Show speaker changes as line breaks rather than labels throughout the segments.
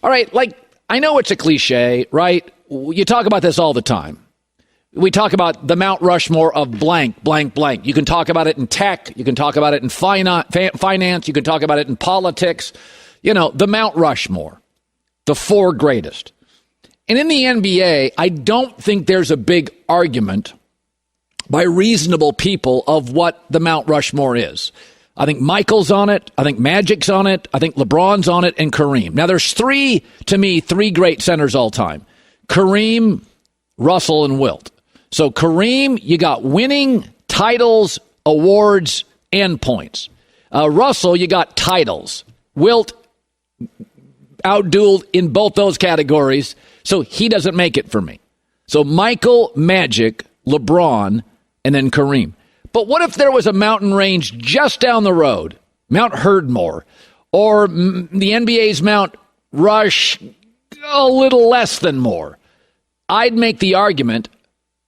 All right, like, I know it's a cliche, right? You talk about this all the time. We talk about the Mount Rushmore of blank, blank, blank. You can talk about it in tech. You can talk about it in finance. You can talk about it in politics. You know, the Mount Rushmore, the four greatest. And in the NBA, I don't think there's a big argument by reasonable people of what the Mount Rushmore is. I think Michael's on it. I think Magic's on it. I think LeBron's on it, and Kareem. Now, there's three great centers all time. Kareem, Russell, and Wilt. So Kareem, you got winning, titles, awards, and points. Russell, you got titles. Wilt outdueled in both those categories, so he doesn't make it for me. So Michael, Magic, LeBron, and then Kareem. But what if there was a mountain range just down the road, Mount Herdmore, or the NBA's Mount Rush, a little less than more? I'd make the argument,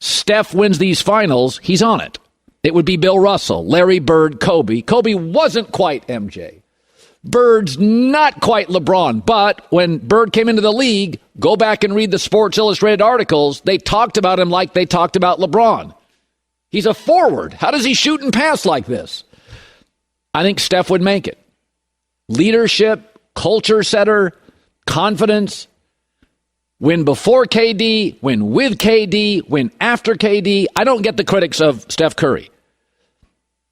Steph wins these finals, he's on it. It would be Bill Russell, Larry Bird, Kobe. Kobe wasn't quite MJ. Bird's not quite LeBron, but when Bird came into the league, go back and read the Sports Illustrated articles, they talked about him like they talked about LeBron. He's a forward. How does he shoot and pass like this? I think Steph would make it. Leadership, culture setter, confidence. Win before KD, win with KD, win after KD. I don't get the critics of Steph Curry.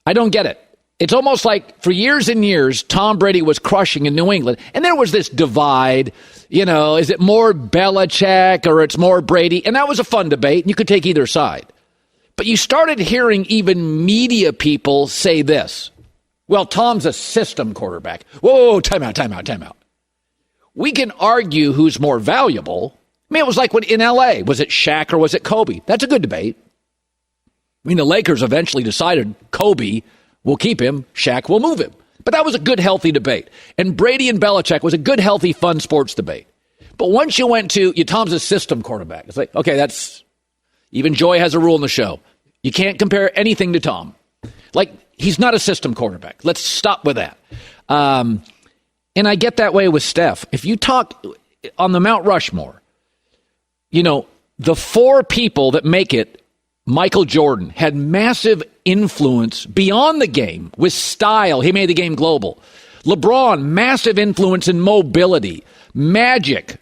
I don't get it. It's almost like for years and years, Tom Brady was crushing in New England. And there was this divide, you know, is it more Belichick or it's more Brady? And that was a fun debate, and you could take either side. But you started hearing even media people say this. Well, Tom's a system quarterback. Whoa, time out. We can argue who's more valuable. I mean, it was like when in L.A., was it Shaq or was it Kobe? That's a good debate. I mean, the Lakers eventually decided Kobe will keep him, Shaq will move him. But that was a good, healthy debate. And Brady and Belichick was a good, healthy, fun sports debate. But once you went to, Tom's a system quarterback. It's like, okay, that's, even Joy has a rule in the show. You can't compare anything to Tom. Like, he's not a system quarterback. Let's stop with that. And I get that way with Steph. If you talk on the Mount Rushmore, you know, the four people that make it, Michael Jordan had massive influence beyond the game with style. He made the game global. LeBron, massive influence in mobility. Magic,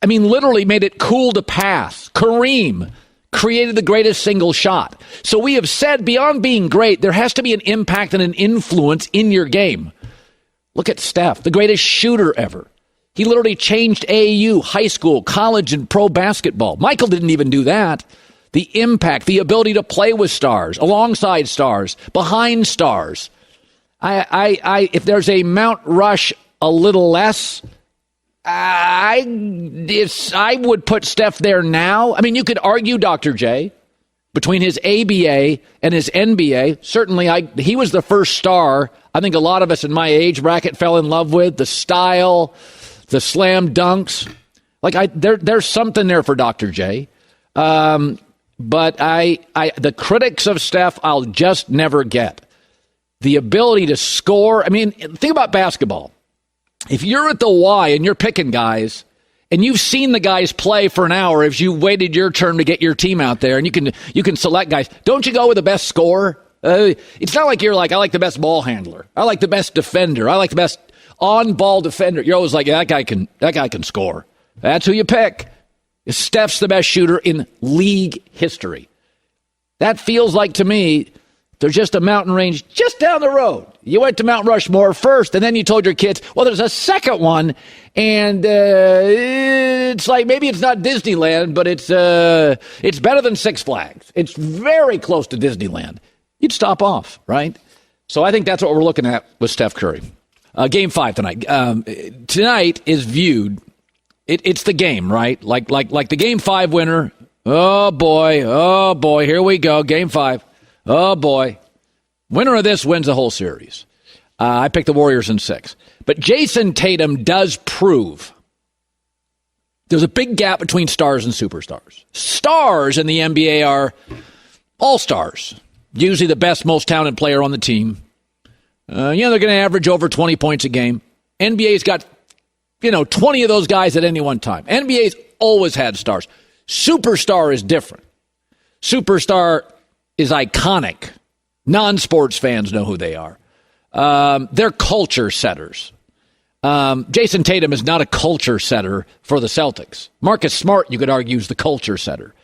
I mean, literally made it cool to pass. Kareem created the greatest single shot. So we have said beyond being great, there has to be an impact and an influence in your game. Look at Steph, the greatest shooter ever. He literally changed AAU, high school, college, and pro basketball. Michael didn't even do that. The impact, the ability to play with stars, alongside stars, behind stars. If there's a Mount Rush a little less, I would put Steph there now. I mean, you could argue, Dr. J, between his ABA and his NBA. Certainly, he was the first star I think a lot of us in my age bracket fell in love with. The style, the slam dunks. Like, there's something there for Dr. J. But the critics of Steph, I'll just never get. The ability to score. I mean, think about basketball. If you're at the Y and you're picking guys, and you've seen the guys play for an hour as you waited your turn to get your team out there, and you can select guys, don't you go with the best scorer? It's not like you're like, I like the best ball handler. I like the best defender. I like the best on-ball defender. You're always like, yeah, that guy can score. That's who you pick. Steph's the best shooter in league history. That feels like, to me, there's just a mountain range just down the road. You went to Mount Rushmore first, and then you told your kids, well, there's a second one, and it's like, maybe it's not Disneyland, but it's better than Six Flags. It's very close to Disneyland. You'd stop off, right? So I think that's what we're looking at with Steph Curry. Game 5 tonight. Tonight is viewed, it's the game, right? Like the Game 5 winner. Oh, boy, here we go, Game 5. Oh, boy. Winner of this wins the whole series. I picked the Warriors in 6. But Jayson Tatum does prove there's a big gap between stars and superstars. Stars in the NBA are all-stars. Usually the best, most talented player on the team. They're going to average over 20 points a game. NBA's got 20 of those guys at any one time. NBA's always had stars. Superstar is different. Superstar is iconic. Non-sports fans know who they are. They're culture setters. Jayson Tatum is not a culture setter for the Celtics. Marcus Smart, you could argue, is the culture setter.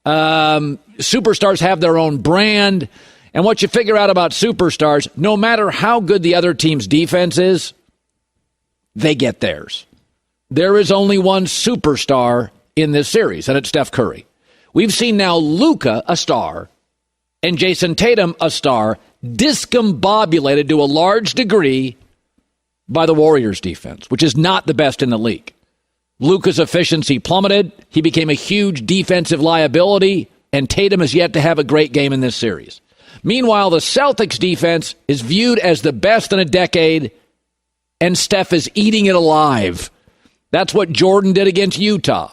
Superstars have their own brand. And what you figure out about superstars, no matter how good the other team's defense is, they get theirs. There is only one superstar in this series, and it's Steph Curry. We've seen now Luka, a star, and Jayson Tatum, a star, discombobulated to a large degree by the Warriors' defense, which is not the best in the league. Luka's efficiency plummeted. He became a huge defensive liability, and Tatum has yet to have a great game in this series. Meanwhile, the Celtics' defense is viewed as the best in a decade, and Steph is eating it alive. That's what Jordan did against Utah.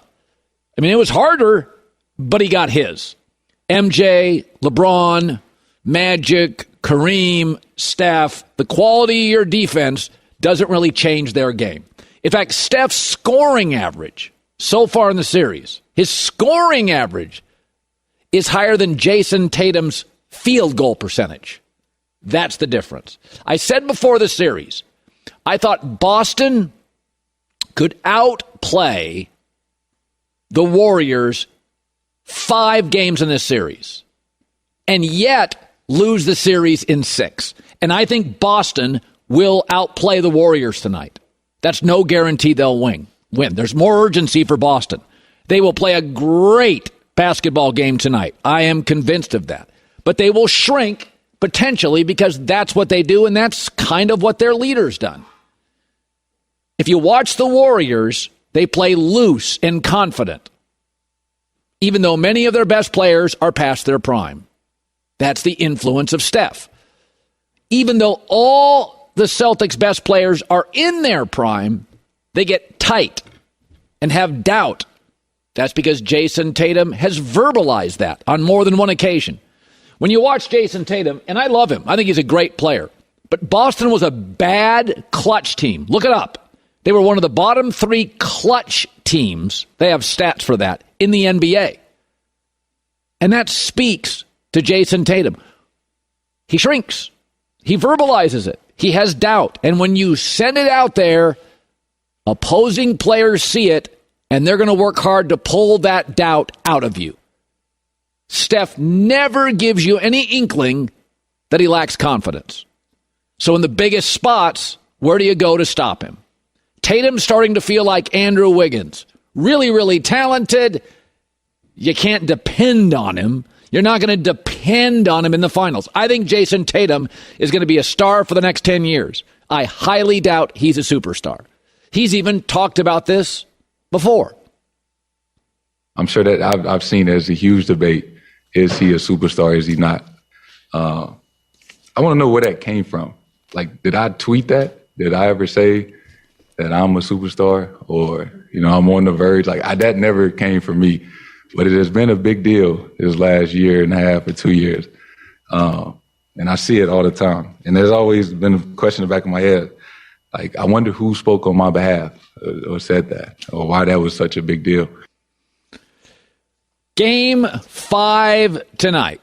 I mean, it was harder, but he got his. MJ, LeBron, Magic, Kareem, Steph, the quality of your defense doesn't really change their game. In fact, Steph's scoring average so far in the series, his scoring average is higher than Jayson Tatum's field goal percentage. That's the difference. I said before the series, I thought Boston could outplay the Warriors 5 games in this series and yet lose the series in 6. And I think Boston will outplay the Warriors tonight. That's no guarantee they'll win. There's more urgency for Boston. They will play a great basketball game tonight. I am convinced of that. But they will shrink potentially because that's what they do, and that's kind of what their leader's done. If you watch the Warriors, they play loose and confident, even though many of their best players are past their prime. That's the influence of Steph. Even though all the Celtics' best players are in their prime, they get tight and have doubt. That's because Jayson Tatum has verbalized that on more than one occasion. When you watch Jayson Tatum, and I love him, I think he's a great player, but Boston was a bad clutch team. Look it up. They were one of the bottom 3 clutch teams, they have stats for that, in the NBA. And that speaks to Jayson Tatum. He shrinks. He verbalizes it. He has doubt. And when you send it out there, opposing players see it, and they're going to work hard to pull that doubt out of you. Steph never gives you any inkling that he lacks confidence. So in the biggest spots, where do you go to stop him? Tatum's starting to feel like Andrew Wiggins. Really, really talented. You can't depend on him. You're not going to depend on him in the finals. I think Jayson Tatum is going to be a star for the next 10 years. I highly doubt he's a superstar. He's even talked about this before.
I'm sure that I've seen it as a huge debate. Is he a superstar? Is he not? I want to know where that came from. Like, did I tweet that? Did I ever say that I'm a superstar or, I'm on the verge? That never came from me. But it has been a big deal this last year and a half or 2 years. And I see it all the time. And there's always been a question in the back of my head. I wonder who spoke on my behalf or said that or why that was such a big deal.
Game 5 tonight.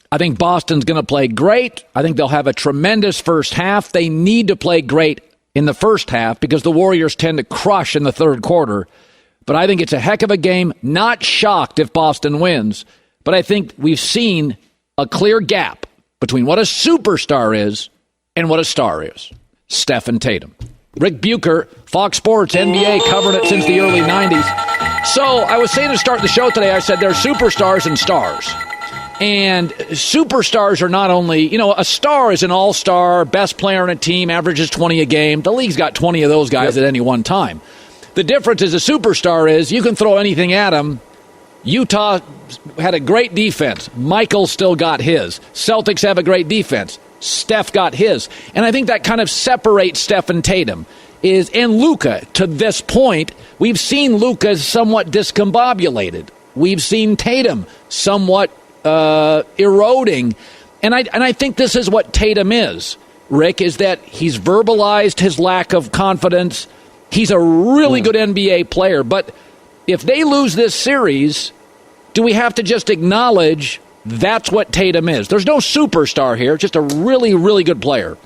I think Boston's going to play great. I think they'll have a tremendous first half. They need to play great in the first half because the Warriors tend to crush in the third quarter. But I think it's a heck of a game. Not shocked if Boston wins. But I think we've seen a clear gap between what a superstar is and what a star is. Steph and Tatum. Ric Bucher, Fox Sports, NBA, covered it since the early 90s. So I was saying to start the show today, I said there are superstars and stars. And superstars are not only, a star is an all-star, best player on a team, averages 20 a game. The league's got 20 of those guys at any one time. The difference is a superstar is you can throw anything at them. Utah had a great defense. Michael still got his. Celtics have a great defense. Steph got his. And I think that kind of separates Steph and Tatum. And Luka, to this point, we've seen Luka somewhat discombobulated. We've seen Tatum somewhat eroding. And I think this is what Tatum is, Rick, is that he's verbalized his lack of confidence. He's a really good NBA player. But if they lose this series, do we have to just acknowledge that's what Tatum is? There's no superstar here, just a really, really good player.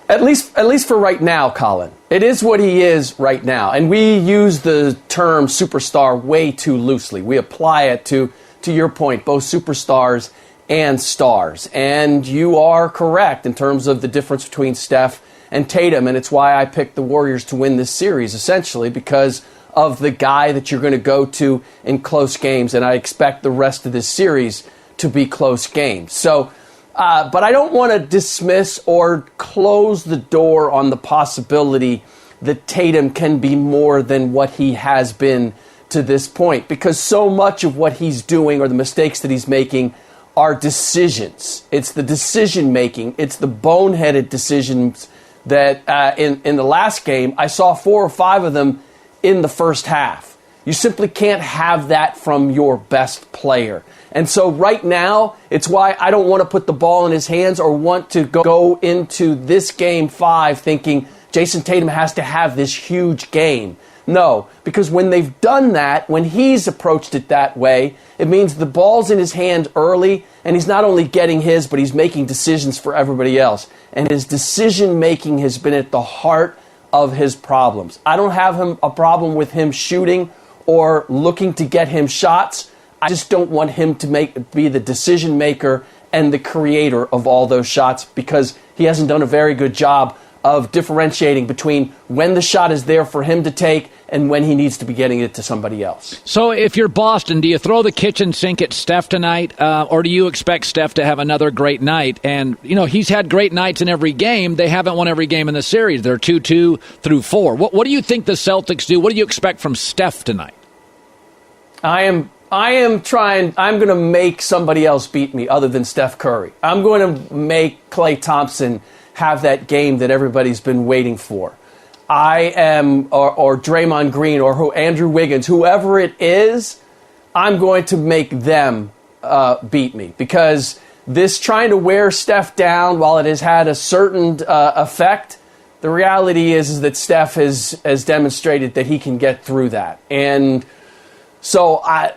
At least for right now, Colin. It is what he is right now. And we use the term superstar way too loosely. We apply it to your point, both superstars and stars. And you are correct in terms of the difference between Steph and Tatum. And it's why I picked the Warriors to win this series, essentially, because of the guy that you're going to go to in close games. And I expect the rest of this series to be close games. So, but I don't want to dismiss or close the door on the possibility that Tatum can be more than what he has been to this point, because so much of what he's doing or the mistakes that he's making are decisions. It's the decision making. It's the boneheaded decisions that in the last game, I saw 4 or 5 of them in the first half. You simply can't have that from your best player. And so right now, it's why I don't want to put the ball in his hands or want to go into this game 5 thinking Jayson Tatum has to have this huge game. No, because when they've done that, when he's approached it that way, it means the ball's in his hand early, and he's not only getting his, but he's making decisions for everybody else. And his decision-making has been at the heart of his problems. I don't have a problem with him shooting or looking to get him shots. I just don't want him to be the decision maker and the creator of all those shots, because he hasn't done a very good job of differentiating between when the shot is there for him to take and when he needs to be getting it to somebody else.
So if you're Boston, do you throw the kitchen sink at Steph tonight, or do you expect Steph to have another great night? And, he's had great nights in every game. They haven't won every game in the series. They're 2-2 through 4. What do you think the Celtics do? What do you expect from Steph tonight?
I am going to make somebody else beat me other than Steph Curry. I'm going to make Klay Thompson have that game that everybody's been waiting for. Or Draymond Green or Andrew Wiggins, whoever it is, I'm going to make them beat me. Because this trying to wear Steph down, while it has had a certain effect, the reality is that Steph has demonstrated that he can get through that. And so, I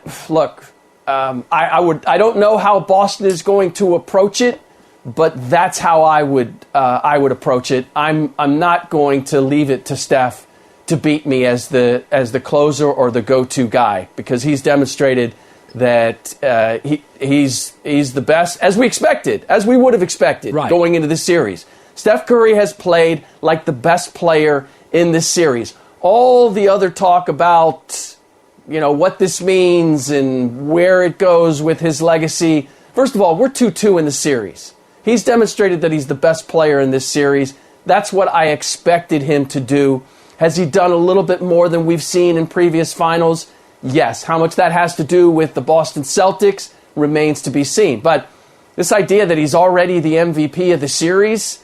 don't know how Boston is going to approach it, but that's how I would approach it. I'm not going to leave it to Steph to beat me as the closer or the go-to guy, because he's demonstrated that he's the best, as we would have expected going into this series. Steph Curry has played like the best player in this series. All the other talk about what this means and where it goes with his legacy. First of all, we're 2-2 in the series. He's demonstrated that he's the best player in this series. That's what I expected him to do. Has he done a little bit more than we've seen in previous finals? Yes. How much that has to do with the Boston Celtics remains to be seen. But this idea that he's already the MVP of the series,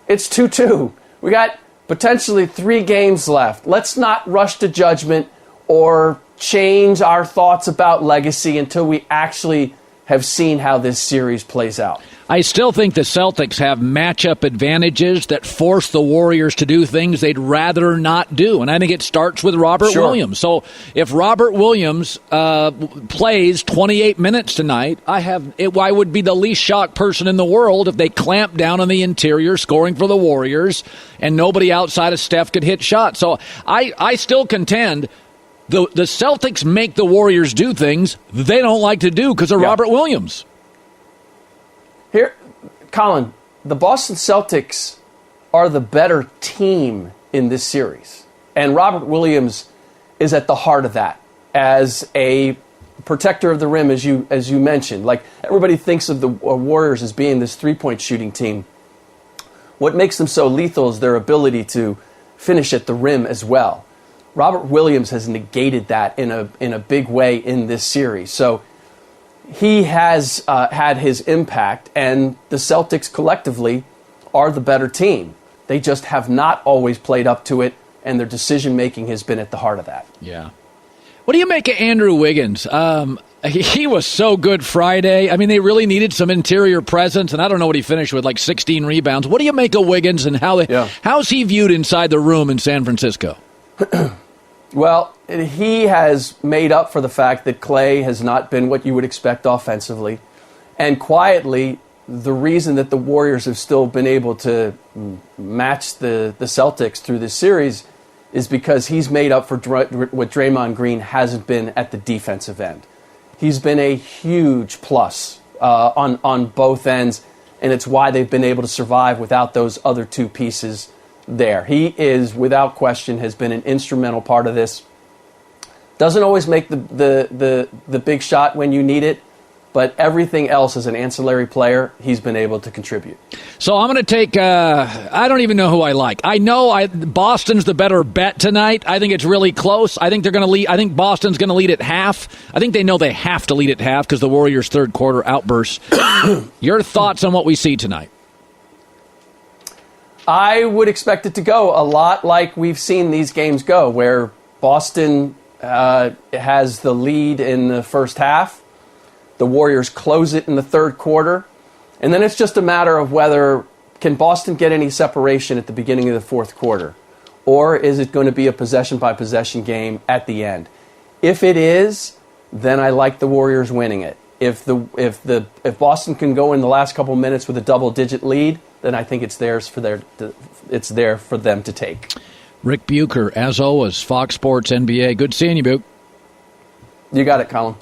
it's 2-2. We got potentially 3 games left. Let's not rush to judgment or change our thoughts about legacy until we actually have seen how this series plays out.
I still think the Celtics have matchup advantages that force the Warriors to do things they'd rather not do. And I think it starts with Robert Williams. So if Robert Williams plays 28 minutes tonight, I would be the least shocked person in the world if they clamp down on the interior scoring for the Warriors and nobody outside of Steph could hit shots. So I still contend the Celtics make the Warriors do things they don't like to do because of Robert Williams.
Here, Colin, the Boston Celtics are the better team in this series. And Robert Williams is at the heart of that as a protector of the rim, as you mentioned. Like, everybody thinks of the Warriors as being this three-point shooting team. What makes them so lethal is their ability to finish at the rim as well. Robert Williams has negated that in a big way in this series. So he has had his impact, and the Celtics collectively are the better team. They just have not always played up to it, and their decision-making has been at the heart of that.
Yeah. What do you make of Andrew Wiggins? He was so good Friday. I mean, they really needed some interior presence, and I don't know what he finished with, like 16 rebounds. What do you make of Wiggins, and how's he viewed inside the room in San Francisco?
Well, he has made up for the fact that Klay has not been what you would expect offensively. And quietly, the reason that the Warriors have still been able to match the Celtics through this series is because he's made up for what Draymond Green hasn't been at the defensive end. He's been a huge plus on both ends, and it's why they've been able to survive without those other two pieces there. He is, without question, has been an instrumental part of this. Doesn't always make the big shot when you need it, but everything else as an ancillary player, he's been able to contribute.
So I'm going to take, I don't even know who I like. I know Boston's the better bet tonight. I think it's really close. I think they're going to lead. I think Boston's going to lead at half. I think they know they have to lead at half because the Warriors' third quarter outburst. Your thoughts on what we see tonight?
I would expect it to go a lot like we've seen these games go, where Boston has the lead in the first half. The Warriors close it in the third quarter. And then it's just a matter of whether can Boston get any separation at the beginning of the fourth quarter, or is it going to be a possession-by-possession game at the end? If it is, then I like the Warriors winning it. If Boston can go in the last couple minutes with a double-digit lead, then I think it's there for them to take.
Ric Bucher, as always, Fox Sports NBA. Good seeing you, Buke.
You got it, Colin.